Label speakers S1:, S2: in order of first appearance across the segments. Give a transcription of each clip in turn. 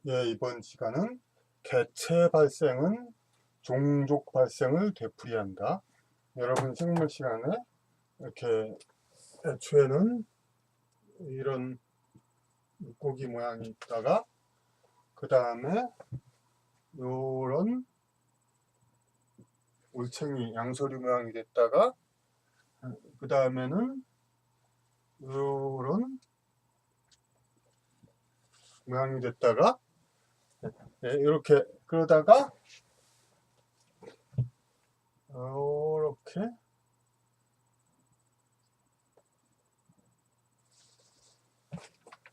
S1: 예, 이번 시간은 개체 발생은 종족 발생을 되풀이한다. 여러분 생물 시간에 이렇게 애초에는 이런 물고기 모양이 있다가 그 다음에 요런 올챙이 양서류 모양이 됐다가 그 다음에는 요런 모양이 됐다가 이렇게 그러다가 이렇게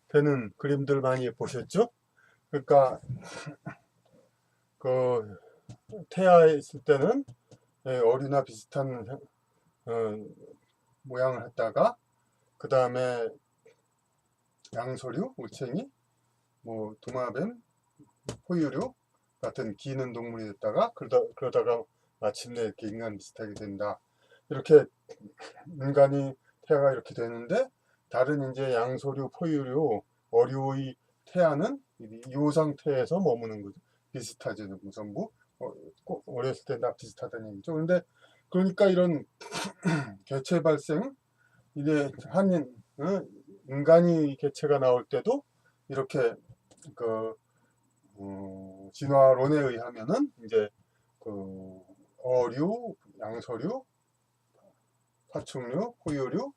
S1: 되는 그림들 많이 보셨죠? 그러니까 그 태아에 있을 때는 어류나 비슷한 모양을 했다가 그 다음에 양서류, 올챙이, 뭐 도마뱀, 포유류 같은 기는 동물이 됐다가 그러다가 마침내 이렇게 인간 비슷하게 된다. 이렇게 인간이 태아가 이렇게 되는데 다른 이제 양서류, 포유류, 어류의 태아는 이 상태에서 머무는 거죠. 비슷하죠, 전부. 어렸을 때 다 비슷하다는 얘기죠. 그런데 그러니까 이런 개체 발생 이제 한 인간이 개체가 나올 때도 이렇게 그 진화론에 의하면은 이제 그 어류, 양서류, 파충류, 포유류,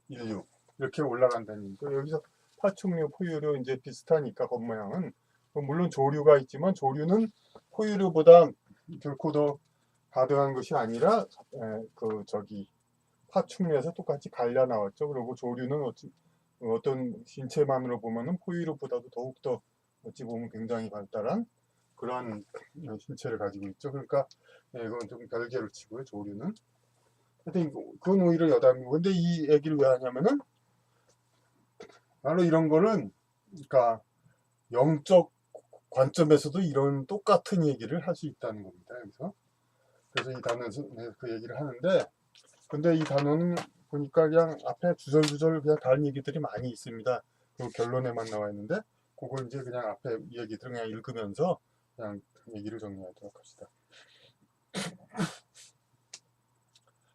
S1: 인류 이렇게 올라간다는 얘기죠. 여기서 파충류, 포유류 이제 비슷하니까 겉모양은 물론 조류가 있지만 조류는 포유류보다 결코 더 가득한 것이 아니라 그 저기 파충류에서 똑같이 갈려 나왔죠. 그리고 조류는 어떤 신체만으로 보면은 포유류보다도 더욱더 어찌 보면 굉장히 발달한 그러한 신체를 가지고 있죠. 그러니까 이건 좀 별개로 치고요. 조류는. 하여튼 그건 오히려 여담이고. 근데 이 얘기를 왜 하냐면은 바로 이런 거는 그러니까 영적 관점에서도 이런 똑같은 얘기를 할 수 있다는 겁니다. 그래서 이 단어에서 그 얘기를 하는데 근데 이 단어는 보니까 그냥 앞에 주절주절 그냥 다른 얘기들이 많이 있습니다. 그 결론에만 나와 있는데 그걸 이제 그냥 앞에 얘기들 그냥 읽으면서 그냥 얘기를 정리하도록 합시다.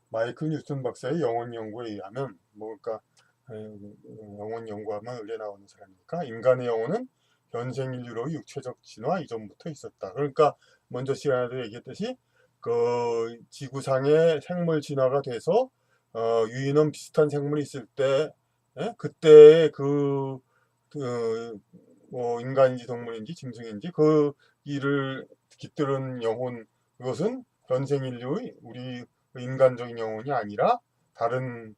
S1: 마이클 뉴턴 박사의 영혼 연구에 의하면 그러니까 영혼 연구하면 의뢰 나오는 사람이니까 인간의 영혼은 현생 인류로의 육체적 진화 이전부터 있었다. 그러니까 먼저 시간에도 얘기했듯이 그 지구상의 생물 진화가 돼서 유인원 비슷한 생물이 있을 때 그때 뭐 인간인지 동물인지 짐승인지 그 일을 깃들은 영혼 그것은 현생 인류의 우리 인간적인 영혼이 아니라 다른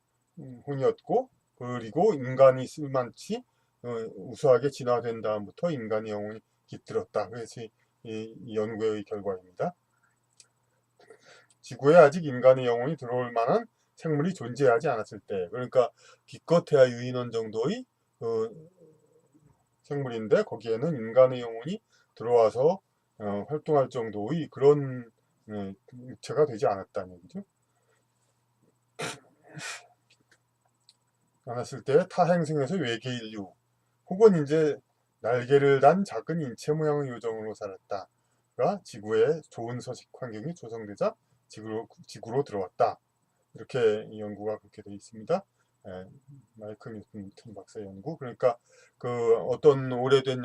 S1: 혼이었고 그리고 인간이 쓸만치 우수하게 진화된 다음부터 인간의 영혼이 깃들었다. 그래서 이 연구의 결과입니다. 지구에 아직 인간의 영혼이 들어올 만한 생물이 존재하지 않았을 때, 그러니까 기껏해야 유인원 정도의 생물인데 거기에는 인간의 영혼이 들어와서 활동할 정도의 그런 육체가 되지 않았다는 얘기죠. 않았을 때 타행성에서 외계 인류 혹은 이제 날개를 단 작은 인체 모양의 요정으로 살았다가 지구에 좋은 서식 환경이 조성되자 지구로 들어왔다. 이렇게 이 연구가 그렇게 되어 있습니다. 마이클 뉴턴 박사의 연구. 그러니까 그 어떤 오래된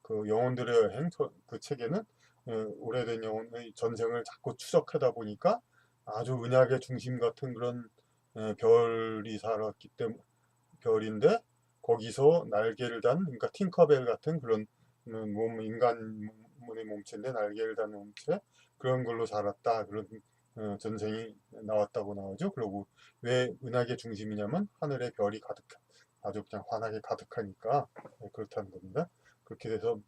S1: 그 영혼들의 여행 그 책에는 오래된 영혼의 전생을 자꾸 추적하다 보니까 아주 은하계 중심 같은 그런 별이 살았기 때문에 별인데 거기서 날개를 단 그러니까 팅커벨 같은 그런 인간의 몸체인데 날개를 단 몸체 그런 걸로 살았다 그런 전생이 나왔다고 나오죠. 그리고 왜 은하계 중심이냐면 하늘에 별이 아주 그냥 환하게 가득하니까 그렇다는 겁니다. 그렇게 돼서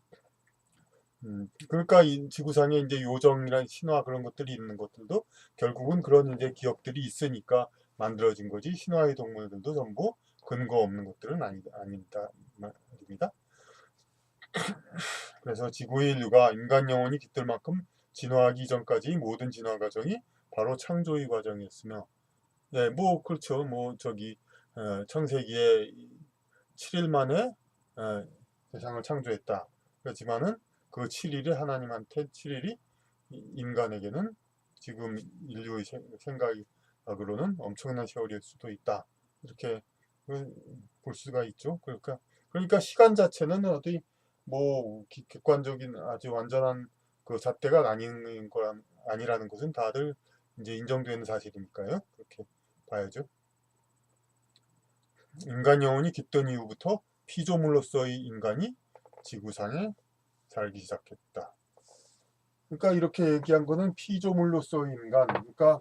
S1: 그러니까 이 지구상에 이제 요정이란 신화 그런 것들이 있는 것들도 결국은 그런 이제 기억들이 있으니까 만들어진 거지. 신화의 동물들도 전부 근거 없는 것들은 아니다 말입니다. 그래서 지구의 인류가 인간 영혼이 깃들 만큼 진화하기 이전까지 모든 진화 과정이 바로 창조의 과정이었으며, 네, 뭐 그렇죠. 뭐 저기 창세기에 7일 만에 세상을 창조했다. 그렇지만은 그 7일이 하나님한테 7일이 인간에게는 지금 인류의 생각으로는 엄청난 세월일 수도 있다. 이렇게 볼 수가 있죠. 그러니까 시간 자체는 어디 뭐 객관적인 아주 완전한 그 잣대가 아닌 거 아니라는 것은 다들 이제 인정되는 사실이니까요. 그렇게 봐야죠. 인간 영혼이 깃든 이후부터 피조물로서의 인간이 지구상에 살기 시작했다. 그러니까 이렇게 얘기한 거는 피조물로서의 인간, 그러니까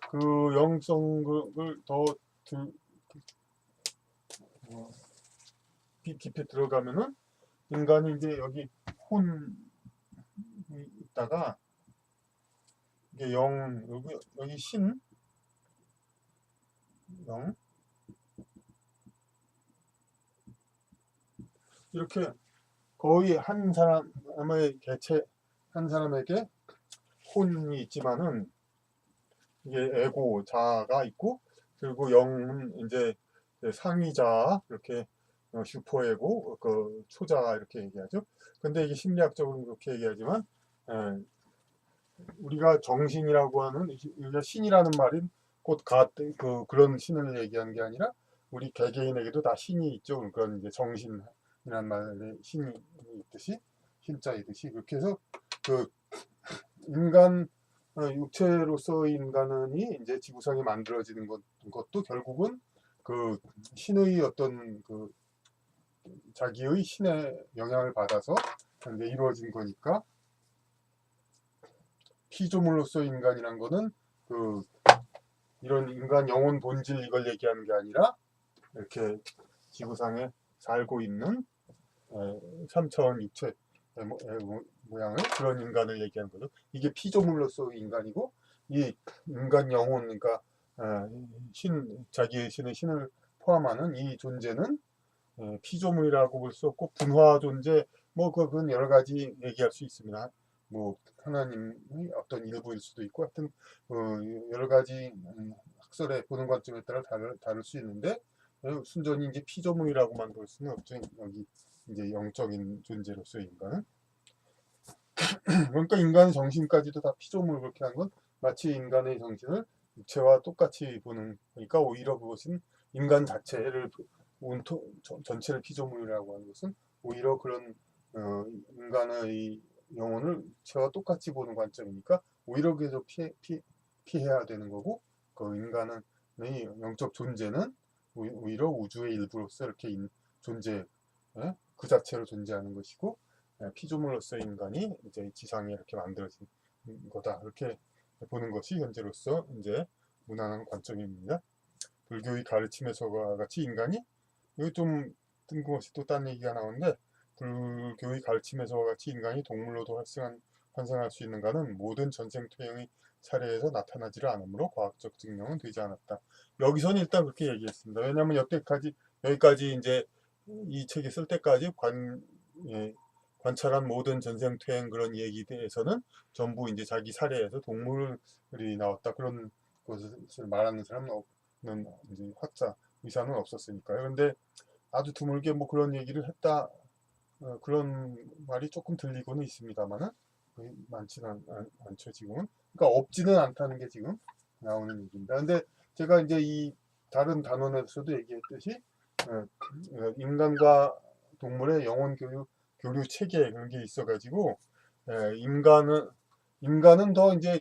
S1: 그 영성을 더 깊이 들어가면은 인간이 이제 여기 혼이 있다가 이게 여기 신, 영 이렇게 거의 한 사람의 개체 한 사람에게 혼이 있지만은 이게 에고 자아가 있고 그리고 영은 이제 상위자 이렇게 슈퍼에고 그 초자 이렇게 얘기하죠. 근데 이게 심리학적으로 그렇게 얘기하지만 우리가 정신이라고 하는 우리가 신이라는 말은 곧 그런 신을 얘기하는 게 아니라 우리 개개인에게도 다 신이 있죠. 그런 이제 정신이라는 말에 신이 있듯이 신자이듯이 그렇게 해서 그 인간 육체로서의 인간이 이제 지구상에 만들어지는 것도 결국은 그 신의 어떤 그 자기의 신의 영향을 받아서 이제 이루어진 거니까 피조물로서의 인간이란 거는 그 이런 인간 영혼 본질 이걸 얘기하는 게 아니라 이렇게 지구상에 살고 있는 3차원 육체 모양의 그런 인간을 얘기하는 거죠. 이게 피조물로서의 인간이고 이 인간 영혼 그러니까 자기의 신을 포함하는 이 존재는 피조물이라고 볼 수 없고 분화 존재 뭐 그건 여러 가지 얘기할 수 있습니다. 뭐 하나님의 어떤 일부일 수도 있고 하여튼 여러 가지 학설에 보는 관점에 따라 다를 수 있는데 순전히 이제 피조물이라고만 볼 수는 없죠. 여기 이제 영적인 존재로서의 인간은 그러니까 인간의 정신까지도 다 피조물 그렇게 한 건 마치 인간의 정신을 육체와 똑같이 보는 그러니까 오히려 그것은 인간 자체를 전체를 피조물이라고 하는 것은 오히려 그런 인간의 영혼을 육체와 똑같이 보는 관점이니까 오히려 계속 피해야 되는 거고 그 인간의 영적 존재는 오히려 우주의 일부로서 이렇게 존재 그 자체로 존재하는 것이고 피조물로서 인간이 이제 지상에 이렇게 만들어진 거다 이렇게 보는 것이 현재로서 이제 무난한 관점입니다. 불교의 가르침에서와 같이 인간이 여기 좀 뜬금없이 또 딴 얘기가 나오는데 불교의 가르침에서와 같이 인간이 동물로도 환생할 수 있는가는 모든 전생토행의 사례에서 나타나지를 않으므로 과학적 증명은 되지 않았다. 여기서는 일단 그렇게 얘기했습니다. 왜냐하면 여기까지 이제 이 책에 쓸 때까지 관찰한 모든 전생토행 그런 얘기에 대해서는 전부 이제 자기 사례에서 동물이 나왔다 그런 것을 말하는 사람은 이제 학자 의사는 없었으니까요. 근데 아주 드물게 뭐 그런 얘기를 했다 그런 말이 조금 들리고는 있습니다만은 많지는 않죠 지금은. 그러니까 없지는 않다는 게 지금 나오는 얘기입니다. 근데 제가 이제 이 다른 단원에서도 얘기했듯이 인간과 동물의 영혼 교류 체계 그런 게 있어가지고 인간은 더 이제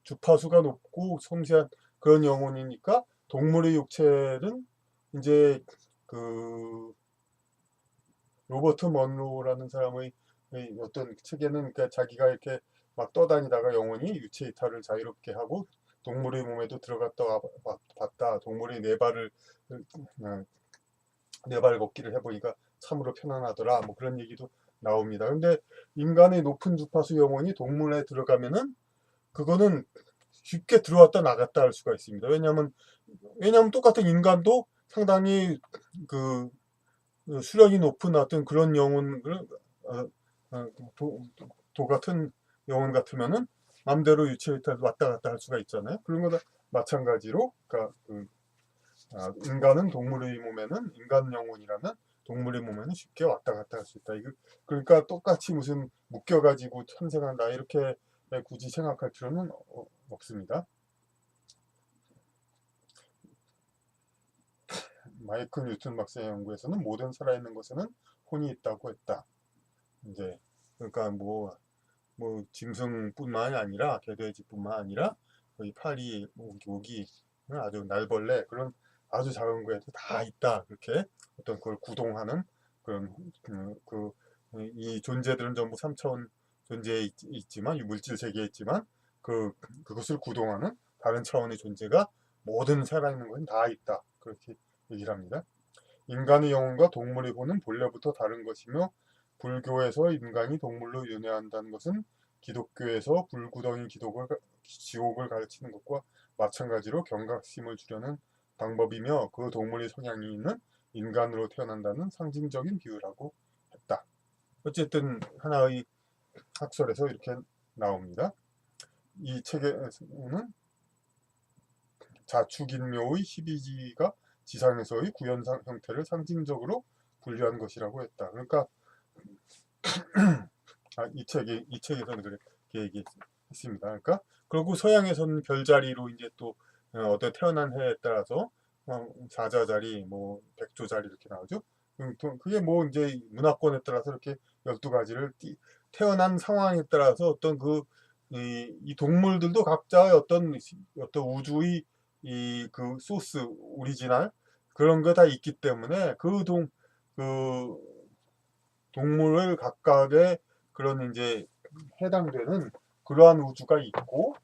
S1: 주파수가 높고 섬세한 그런 영혼이니까 동물의 육체는 이제 그 로버트 먼로라는 사람의 어떤 책에는 그러니까 자기가 이렇게 막 떠다니다가 영혼이 유체 이탈을 자유롭게 하고 동물의 몸에도 들어갔다 봤다. 동물이 네 발 걷기를 해보니까 참으로 편안하더라. 뭐 그런 얘기도 나옵니다. 근데 인간의 높은 주파수 영혼이 동물에 들어가면은 그거는 쉽게 들어왔다 나갔다 할 수가 있습니다. 왜냐하면 똑같은 인간도 상당히 그 수련이 높은 어떤 그런 영혼을 도 같은 영혼 같으면은 마음대로 유체이탈 왔다 갔다 할 수가 있잖아요. 그런 거다 마찬가지로 그러니까 인간은 동물의 몸에는 인간 영혼이라면 동물의 몸에는 쉽게 왔다 갔다 할 수 있다. 이거 그러니까 똑같이 무슨 묶여가지고 탄생한다 이렇게 굳이 생각할 필요는 없습니다. 마이클 뉴턴 박사의 연구에서는 모든 살아있는 것에는 혼이 있다고 했다. 이제 그러니까 짐승뿐만 아니라 개돼지뿐만 아니라 거의 파리, 모기, 아주 날벌레 그런 아주 작은 거에도 다 있다. 그렇게 어떤 그걸 구동하는 그런 이 존재들은 전부 3차원 존재에 있지만 이 물질 세계에 있지만 그것을 구동하는 다른 차원의 존재가 모든 살아있는 것은 다 있다. 그렇게 얘기를 합니다. 인간의 영혼과 동물의 혼은 본래부터 다른 것이며 불교에서 인간이 동물로 윤회한다는 것은 기독교에서 불구덩이 지옥을 가르치는 것과 마찬가지로 경각심을 주려는 방법이며 그 동물의 성향이 있는 인간으로 태어난다는 상징적인 비유라고 했다. 어쨌든 하나의 학설에서 이렇게 나옵니다. 이 책에서는 자축인묘의 12지가 지상에서의 구현상 형태를 상징적으로 분류한 것이라고 했다. 그러니까 이 책에서는 그렇게 얘기했습니다. 그러니까 그리고 서양에서는 별자리로 이제 또 어떤 태어난 해에 따라서 사자자리, 백조자리 이렇게 나오죠. 그게 이제 문화권에 따라서 이렇게 12가지를 태어난 상황에 따라서 어떤 이 동물들도 각자의 어떤 우주의 그 소스 오리지널 그런 거 다 있기 때문에 그 동물을 각각의 그런 이제 해당되는 그러한 우주가 있고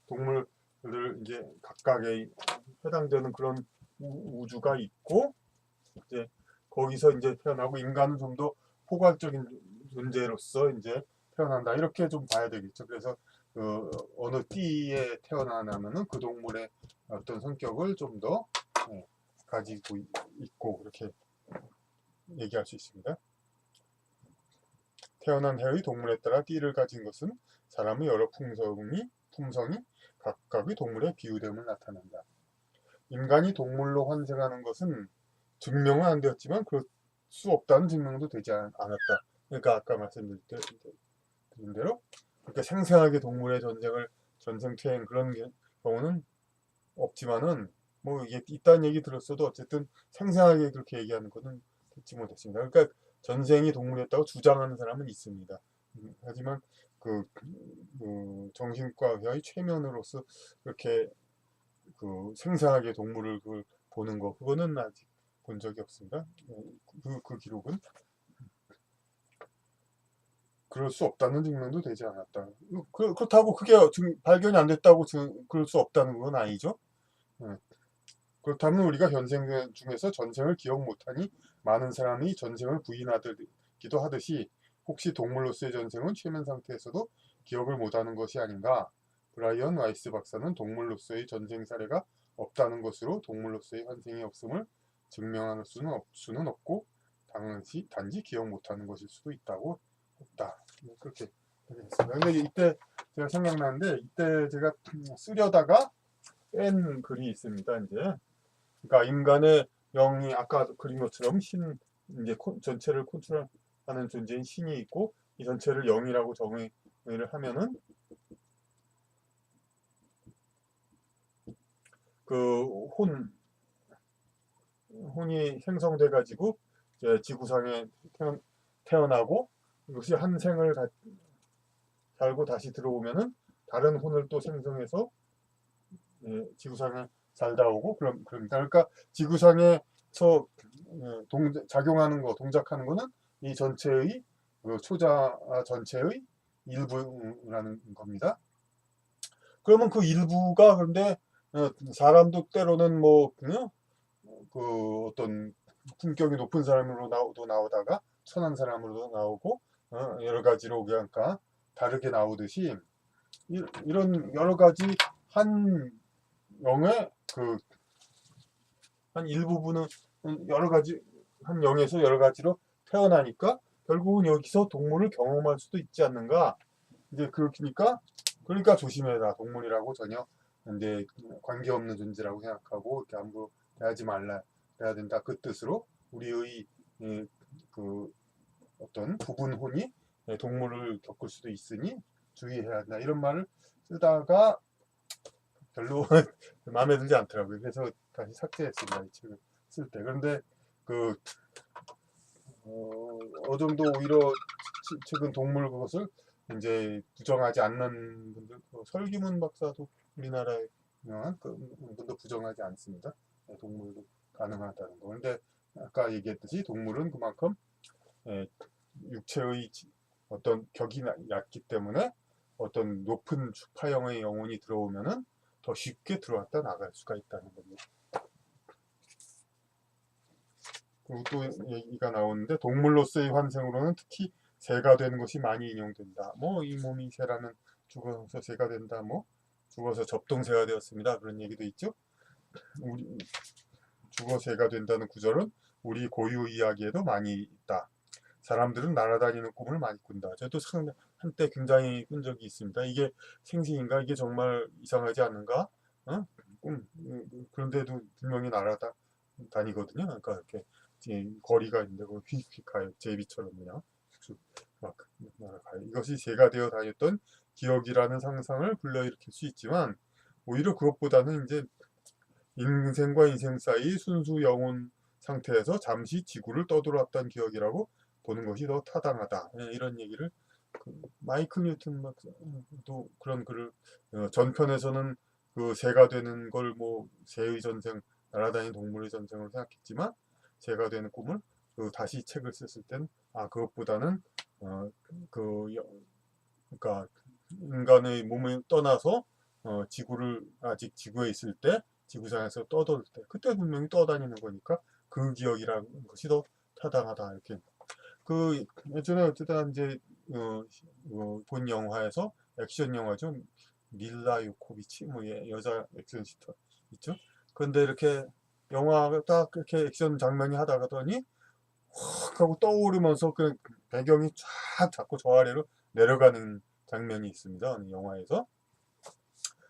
S1: 동물들 이제 각각의 해당되는 그런 우주가 있고 이제 거기서 이제 태어나고 인간은 좀 더 포괄적인 존재로서 이제 태어난다 이렇게 좀 봐야 되겠죠. 그래서 어느 띠에 태어나면은 그 동물의 어떤 성격을 좀 더 가지고 있고 그렇게 얘기할 수 있습니다. 태어난 해의 동물에 따라 띠를 가진 것은 사람의 여러 품성이 각각의 동물의 비유됨을 나타낸다. 인간이 동물로 환생하는 것은 증명은 안 되었지만 그럴 수 없다는 증명도 되지 않았다. 그러니까 아까 말씀드린 대로 그렇게 생생하게 동물의 전생퇴행 그런 경우는 없지만은 이게 있다는 얘기 들었어도 어쨌든 생생하게 그렇게 얘기하는 것은 듣지 못했습니다. 그러니까 전생이 동물이었다고 주장하는 사람은 있습니다. 하지만 정신과의 최면으로서 그렇게 생생하게 동물을 보는 거 그거는 아직 본 적이 없습니다. 그 기록은 그럴 수 없다는 증명도 되지 않았다. 그렇다고 그게 발견이 안 됐다고 그럴 수 없다는 건 아니죠. 그렇다면 우리가 현생 중에서 전생을 기억 못하니 많은 사람이 전생을 부인하기도 하듯이 혹시 동물로서의 전생은 최면 상태에서도 기억을 못하는 것이 아닌가. 브라이언 와이스 박사는 동물로서의 전생 사례가 없다는 것으로 동물로서의 환생이 없음을 증명할 수는 없고 단지 기억 못하는 것일 수도 있다고 했다. 그렇게 했습니다. 근데 이때 제가 생각나는데 이때 제가 쓰려다가 뺀 글이 있습니다. 이제 그러니까 인간의 영이 아까 그린 것처럼 이제 전체를 컨트롤하는 존재인 신이 있고 이 전체를 영이라고 정의를 하면은 혼이 생성돼 가지고 지구상에 태어나고 이것이 한 생을 살고 다시 들어오면은 다른 혼을 또 생성해서 지구상에 살다 오고 그럽니다. 그러니까 지구상에서 작용하는 거, 동작하는 거는 이 전체의 초자 전체의 일부라는 겁니다. 그러면 그 일부가 그런데 사람도 때로는 어떤 품격이 높은 사람으로도 나오다가 천한 사람으로도 나오고 여러 가지로 그러니까 다르게 나오듯이 이런 여러 가지 한 영의 한 일부분은 여러 가지 한 영에서 여러 가지로 태어나니까 결국은 여기서 동물을 경험할 수도 있지 않는가. 이제 그러니까 조심해라. 동물이라고 전혀 이제 관계없는 존재라고 생각하고 이렇게 함부로 하지 말라 해야 된다. 그 뜻으로 우리의 그 어떤 부분혼이 동물을 겪을 수도 있으니 주의해야 한다. 이런 말을 쓰다가 별로 마음에 들지 않더라고요. 그래서 다시 삭제했습니다. 이 책을 쓸 때. 그런데 그 정도 오히려 최근 동물 그것을 이제 부정하지 않는 분들, 설기문 박사도 우리나라에 유명한 그 분도 부정하지 않습니다. 동물도 가능하다는 거. 그런데 아까 얘기했듯이 동물은 그만큼 육체의 어떤 격이 얕기 때문에 어떤 높은 주파형의 영혼이 들어오면은 더 쉽게 들어왔다 나갈 수가 있다는 겁니다. 그리고 또 얘기가 나오는데 동물로서의 환생으로는 특히 새가 되는 것이 많이 인용된다. 뭐 이 몸이 새라면 죽어서 새가 된다. 뭐 죽어서 접동새가 되었습니다. 그런 얘기도 있죠. 우리 죽어 새가 된다는 구절은 우리 고유 이야기에도 많이 있다. 사람들은 날아다니는 꿈을 많이 꾼다. 저도 한때 굉장히 꾼 적이 있습니다. 이게 생신인가? 이게 정말 이상하지 않은가? 어? 그런데도 분명히 날아다니거든요. 그러니까 이렇게 거리가 있는데 그 휙휙 가요. 제비처럼 그냥 쑥쑥 막 날아가요. 이것이 새가 되어 다녔던 기억이라는 상상을 불러일으킬 수 있지만 오히려 그것보다는 이제 인생과 인생 사이 순수 영혼 상태에서 잠시 지구를 떠돌았던 기억이라고 보는 것이 더 타당하다. 이런 얘기를 마이클 뉴턴도 그런 글을 전편에서는 그 새가 되는 걸 뭐 새의 전생, 날아다니는 동물의 전생으로 생각했지만 새가 되는 꿈을 다시 책을 썼을 땐 그것보다는 그러니까 인간의 몸을 떠나서 지구를 아직 지구에 있을 때 지구상에서 떠돌 때 그때 분명히 떠다니는 거니까 그 기억이라는 것이 더 타당하다 이렇게 그 예전에 어쨌든 이제 본 영화에서 액션 영화죠. 밀라 요코비치 뭐 여자 액션스타 있죠. 그런데 이렇게 영화가 딱 그렇게 액션 장면이 하다 가더니 확 하고 떠오르면서 그 배경이 쫙 자꾸 저 아래로 내려가는 장면이 있습니다. 어느 영화에서.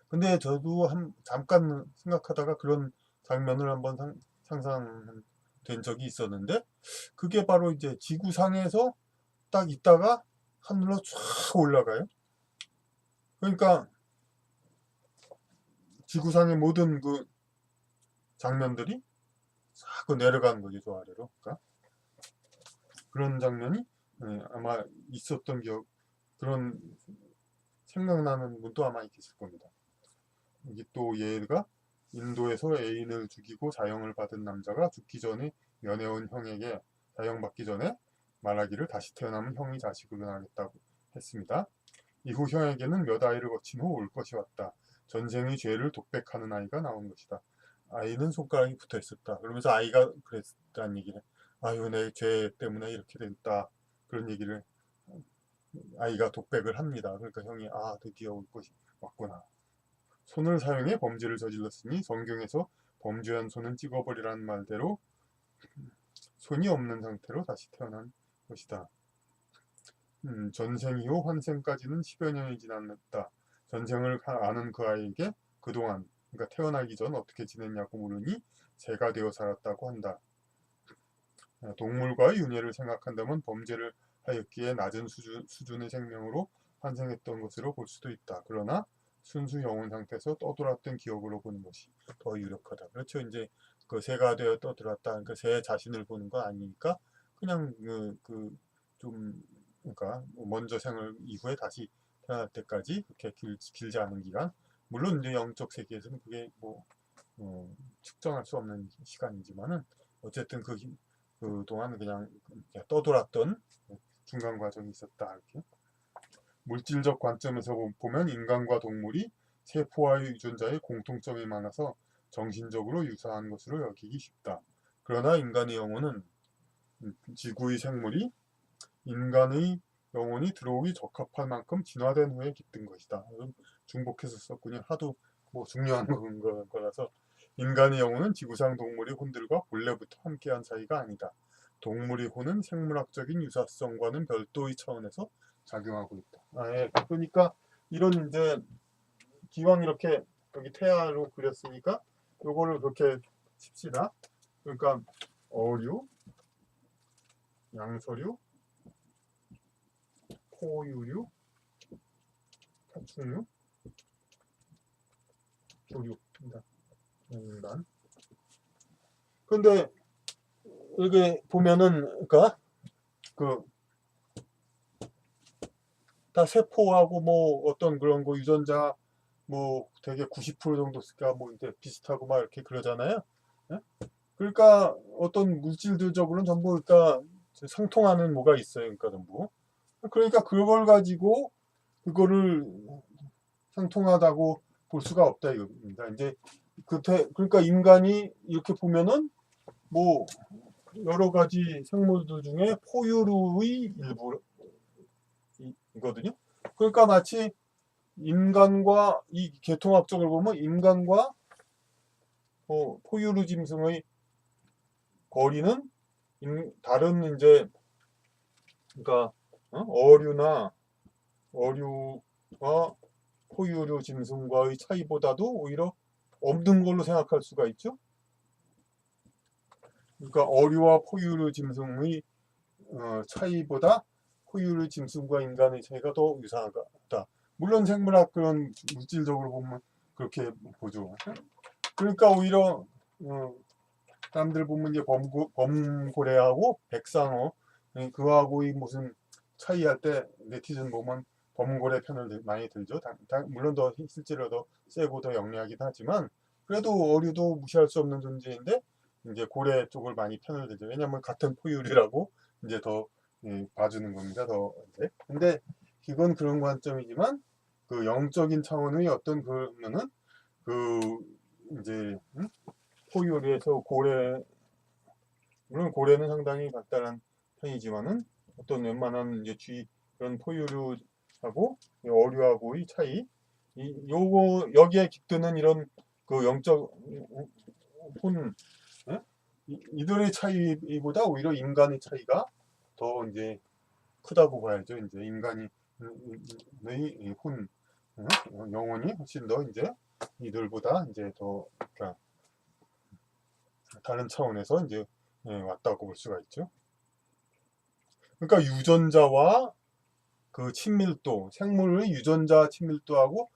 S1: 근데 저도 잠깐 생각하다가 그런 장면을 한번 상상된 적이 있었는데 그게 바로 이제 지구상에서 딱 있다가 하늘로 쫙 올라가요. 그러니까 지구상의 모든 그 장면들이 쫙 내려가는 거죠, 저 아래로. 그러니까 그런 장면이 아마 있었던 기억, 그런 생각나는 분도 아마 있으실 겁니다. 여기 또 얘가 인도에서 애인을 죽이고 자형을 받은 남자가 죽기 전에 연애온 형에게 자형받기 전에 말하기를 다시 태어나면 형이 자식을 낳겠다고 했습니다. 이후 형에게는 몇 아이를 거친 후 올 것이 왔다. 전생의 죄를 독백하는 아이가 나온 것이다. 아이는 손가락이 붙어 있었다. 그러면서 아이가 그랬다는 얘기를 아유 내 죄 때문에 이렇게 됐다. 그런 얘기를 아이가 독백을 합니다. 그러니까 형이 드디어 올 것이 왔구나. 손을 사용해 범죄를 저질렀으니 성경에서 범죄한 손은 찍어버리라는 말대로 손이 없는 상태로 다시 태어난 것이다. 전생 이후 환생까지는 10여 년이 지났다. 전생을 아는 그 아이에게 그동안 그러니까 태어나기 전 어떻게 지냈냐고 물으니 새가 되어 살았다고 한다. 동물과의 윤회를 생각한다면 범죄를 하였기에 낮은 수준의 생명으로 환생했던 것으로 볼 수도 있다. 그러나 순수 영혼 상태에서 떠돌았던 기억으로 보는 것이 더 유력하다. 그렇죠. 이제 그 새가 되어 떠돌았다. 그러니까 새 자신을 보는 거 아니니까 그냥 좀 그러니까 먼저 생을 이후에 다시 태어날 때까지 그렇게 길지 않은 기간. 물론 이제 영적 세계에서는 그게 뭐 측정할 수 없는 시간이지만은 어쨌든 그동안 그냥 떠돌았던 중간 과정이 있었다. 이렇게. 물질적 관점에서 보면 인간과 동물이 세포와의 유전자에 공통점이 많아서 정신적으로 유사한 것으로 여기기 쉽다. 그러나 인간의 영혼은 지구의 생물이 인간의 영혼이 들어오기 적합한 만큼 진화된 후에 깃든 것이다. 중복해서 썼군요. 하도 뭐 중요한 거라서 인간의 영혼은 지구상 동물의 혼들과 본래부터 함께한 사이가 아니다. 동물의 혼은 생물학적인 유사성과는 별도의 차원에서 작용하고 있다. 예. 그러니까 이런 이제 기왕 이렇게 여기 태아로 그렸으니까 요거를 그렇게 칩시다. 그러니까 어류, 양서류, 포유류, 파충류, 조류입니다. 인간. 근데 여기 보면은 그러니까 그 다 세포하고 뭐 어떤 그런 거 유전자 뭐 되게 90% 정도가 뭐 이제 비슷하고 막 이렇게 그러잖아요. 예? 그러니까 어떤 물질들적으로는 전부 그러니까 상통하는 뭐가 있어요. 그러니까 전부. 그러니까 그걸 가지고 그거를 상통하다고 볼 수가 없다 이겁니다. 이제 그러니까 인간이 이렇게 보면은 뭐 여러 가지 생물들 중에 포유류의 일부이거든요. 그러니까 마치 인간과 이 계통학적으로 보면 인간과 포유류 짐승의 거리는 다른 이제 그러니까 어류나 어류와 포유류 짐승과의 차이보다도 오히려 없는 걸로 생각할 수가 있죠. 그러니까 어류와 포유류 짐승의 차이보다 포유류 짐승과 인간의 차이가 더 유사하다. 물론 생물학 그런 물질적으로 보면 그렇게 보죠. 그러니까 오히려 사람들 보면 이제 범고래하고 백상어 그거하고의 무슨 차이할 때 네티즌 보면 범고래 편을 많이 들죠. 물론 더 실제로 더 세고 더 영리하긴 하지만 그래도 어류도 무시할 수 없는 존재인데 이제 고래 쪽을 많이 편을 들죠. 왜냐하면 같은 포유류라고 이제 더 봐주는 겁니다. 더 이제 근데 이건 그런 관점이지만 그 영적인 차원의 어떤 그러면은 그 이제 포유류에서 고래 물론 고래는 상당히 간단한 편이지만은 어떤 웬만한 이제 그런 포유류하고 어류하고의 차이 요거 여기에 깃드는 이런 그 영적 혼 예? 이들의 차이보다 오히려 인간의 차이가 더 이제 크다고 봐야죠. 이제 인간의 혼 영혼이 훨씬 더 이제 이들보다 이제 더 그러니까 다른 차원에서 이제 왔다고 볼 수가 있죠. 그러니까 유전자와 그 친밀도, 생물의 유전자 친밀도하고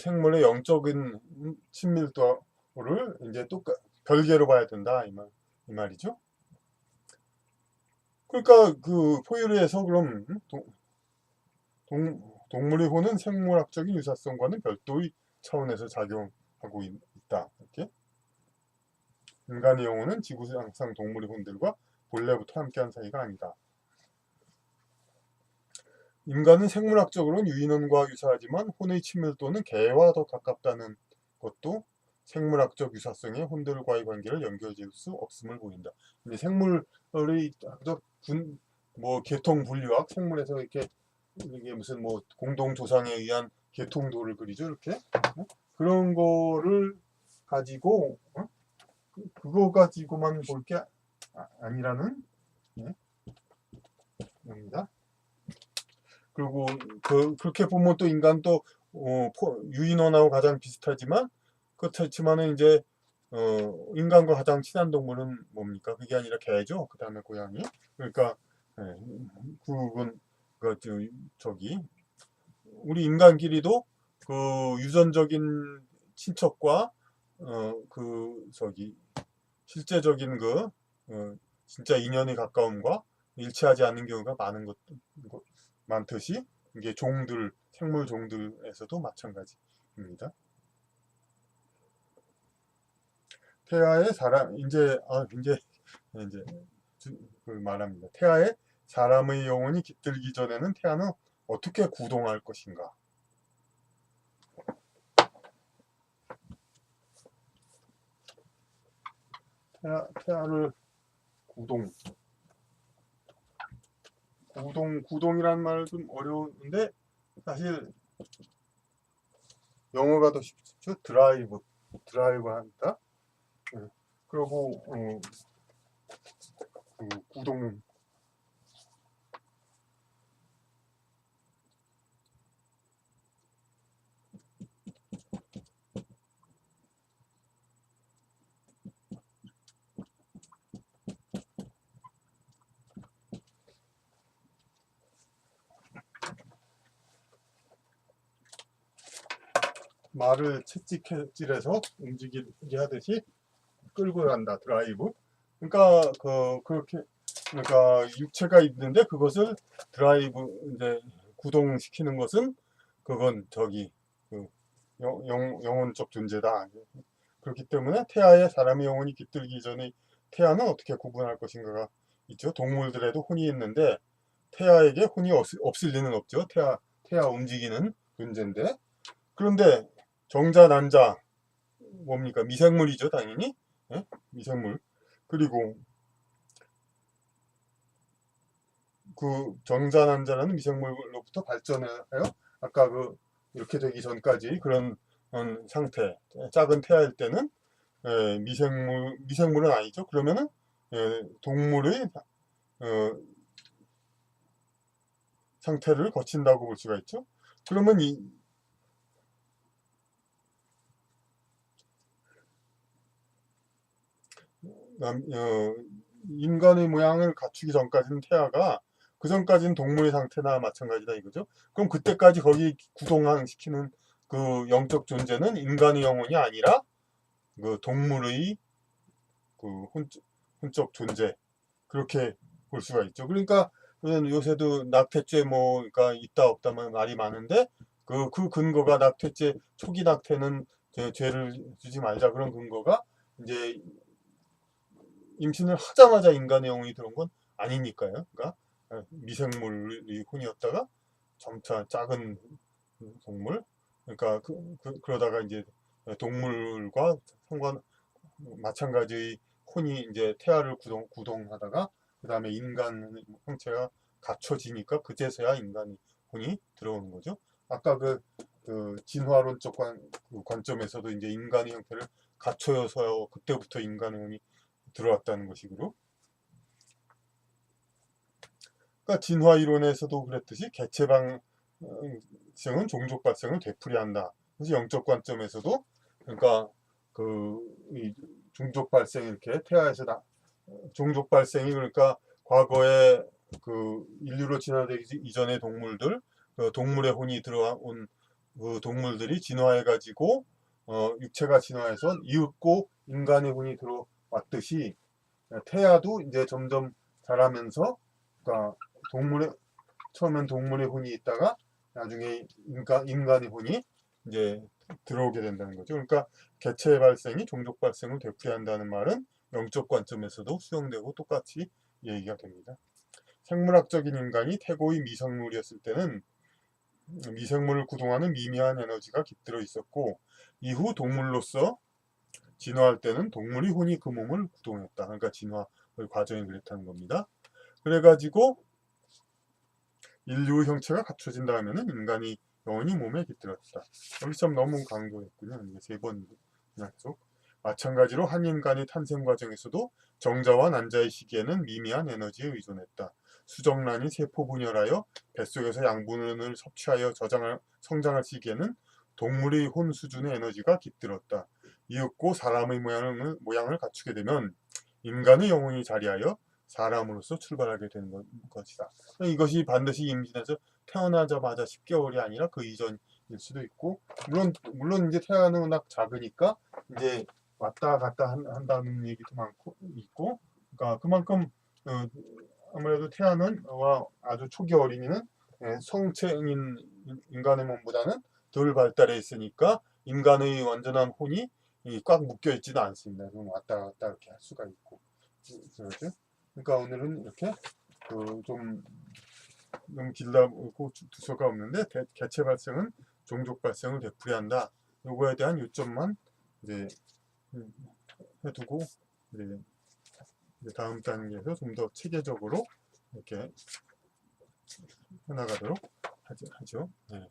S1: 생물의 영적인 친밀도를 이제 또 별개로 봐야 된다 이 말이죠. 그러니까 그 포유류에서 그럼 동물의 혼은 생물학적인 유사성과는 별도의 차원에서 작용하고 있다. 이렇게 인간의 영혼은 지구상 동물의 혼들과 본래부터 함께한 사이가 아니다. 인간은 생물학적으로는 유인원과 유사하지만 혼의 친밀도는 개와 더 가깝다는 것도 생물학적 유사성에 혼들과의 관계를 연결지을 수 없음을 보인다. 근데 생물의 뭐 계통 분류학 생물에서 이렇게 이게 무슨 뭐 공동 조상에 의한 계통도를 그리죠 이렇게 그런 거를 가지고 그거 가지고만 볼 게 아니라는 겁니다. 그리고 그렇게 보면 또 인간도 유인원하고 가장 비슷하지만 그렇지만은 이제 인간과 가장 친한 동물은 뭡니까? 그게 아니라 개죠. 그 다음에 고양이. 그러니까 그건 저기 우리 인간끼리도 그 유전적인 친척과 실제적인 진짜 인연이 가까움과 일치하지 않는 경우가 많듯이 이게 생물 종들에서도 마찬가지입니다. 태아의 사람 이제 말합니다. 태아의 사람의 영혼이 깃들기 전에는 태아는 어떻게 구동할 것인가? 태아를 구동이란 말은 좀 어려운데 사실 영어가 더 쉽죠. 드라이브 한다. 그리고 구동 말을 채찍질해서 움직이게 하듯이 끌고 간다. 드라이브. 그러니까 그렇게 그러니까 육체가 있는데 그것을 드라이브 이제 구동시키는 것은 그건 저기 그 영혼적 존재다. 그렇기 때문에 태아에 사람의 영혼이 깃들기 전에 태아는 어떻게 구분할 것인가가 있죠. 동물들에도 혼이 있는데 태아에게 혼이 없을 리는 없죠. 태아 움직이는 존재인데. 그런데 정자, 난자 뭡니까? 미생물이죠, 당연히. 예? 미생물. 그리고 그 정자, 난자라는 미생물로부터 발전하여 아까 이렇게 되기 전까지 그런 상태, 작은 태아일 때는 미생물은 아니죠. 그러면은 동물의 상태를 거친다고 볼 수가 있죠. 그러면 인간의 모양을 갖추기 전까지는 태아가 그 전까지는 동물의 상태나 마찬가지다 이거죠. 그럼 그때까지 거기 구동시키는 그 영적 존재는 인간의 영혼이 아니라 그 동물의 그 혼적 존재 그렇게 볼 수가 있죠. 그러니까 요새도 낙태죄 그러니까 있다 없다만 말이 많은데 그 근거가 낙태죄 초기 낙태는 죄를 주지 말자 그런 근거가 이제 임신을 하자마자 인간의 영혼이 들어온 건 아니니까요. 그러니까 미생물이 혼이었다가 점차 작은 동물, 그러니까 그러다가 이제 동물과 마찬가지의 혼이 이제 태아를 구동하다가 그 다음에 인간 형체가 갖춰지니까 그제서야 인간의 혼이 들어오는 거죠. 아까 그 진화론적 관점에서도 이제 인간의 형태를 갖춰서요 그때부터 인간의 혼이 들어왔다는 것이고요. 그러니까 진화 이론에서도 그랬듯이 개체 발생은 종족 발생을 되풀이한다. 그래서 영적 관점에서도 그러니까 이 종족 발생 이렇게 태아에서 종족 발생이 그러니까 과거에 그 인류로 진화되기 이전의 동물들 동물의 혼이 들어온 그 동물들이 진화해 가지고 육체가 진화해서 이윽고 인간의 혼이 들어왔듯이 태아도 이제 점점 자라면서 그러니까 처음엔 동물의 혼이 있다가 나중에 인간의 혼이 이제 들어오게 된다는 거죠. 그러니까 개체 발생이 종족 발생을 되풀이한다는 말은 영적 관점에서도 수용되고 똑같이 얘기가 됩니다. 생물학적인 인간이 태고의 미생물이었을 때는 미생물을 구동하는 미미한 에너지가 깃들어 있었고 이후 동물로서 진화할 때는 동물의 혼이 그 몸을 구동했다. 그러니까 진화의 과정이 그랬다는 겁니다. 그래가지고 인류의 형체가 갖춰진 다음에는 인간이 영원히 몸에 깃들었다. 여기 좀 너무 강조했군요. 이게 세 번 약속. 마찬가지로 한 인간의 탄생 과정에서도 정자와 난자의 시기에는 미미한 에너지에 의존했다. 수정란이 세포 분열하여 뱃속에서 양분을 섭취하여 성장할 시기에는 동물의 혼 수준의 에너지가 깃들었다. 이윽고 사람의 모양을 갖추게 되면 인간의 영혼이 자리하여 사람으로서 출발하게 되는 것이다. 이것이 반드시 임신해서 태어나자마자 10개월이 아니라 그 이전일 수도 있고, 물론 이제 태아는 워낙 작으니까 이제 왔다 갔다 한다는 얘기도 많고 있고, 그러니까 그만큼 아무래도 태아는 아주 초기 어린이는 성체인 인간의 몸보다는 덜 발달해 있으니까 인간의 완전한 혼이 꽉 묶여 있지도 않습니다. 그럼 왔다 갔다 이렇게 할 수가 있고, 그렇죠? 그러니까 오늘은 이렇게 좀 너무 길다고 두서가 없는데 개체 발생은 종족 발생을 되풀이한다. 요거에 대한 요점만 이제 해두고 이제 다음 단계에서 좀 더 체계적으로 이렇게 해나가도록 하죠. 네.